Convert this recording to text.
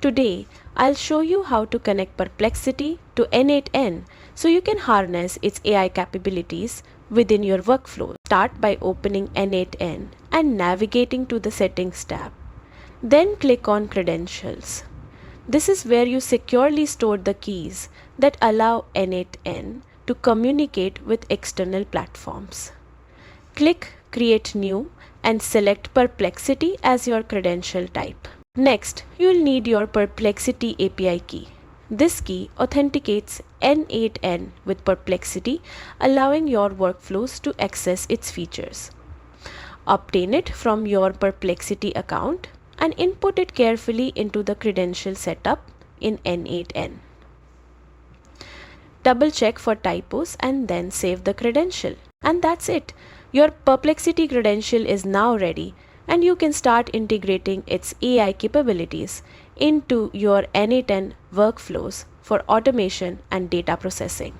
Today, I'll show you how to connect Perplexity to N8N so you can harness its AI capabilities within your workflow. Start by opening N8N and navigating to the Settings tab. Then click on Credentials. This is where you securely store the keys that allow N8N to communicate with external platforms. Click Create New and select Perplexity as your credential type. Next, you'll need your Perplexity API key. This key authenticates N8N with Perplexity, allowing your workflows to access its features. Obtain it from your Perplexity account and input it carefully into the credential setup in N8N. Double check for typos and then save the credential. And that's it. Your Perplexity credential is now ready, and you can start integrating its AI capabilities into your N8N workflows for automation and data processing.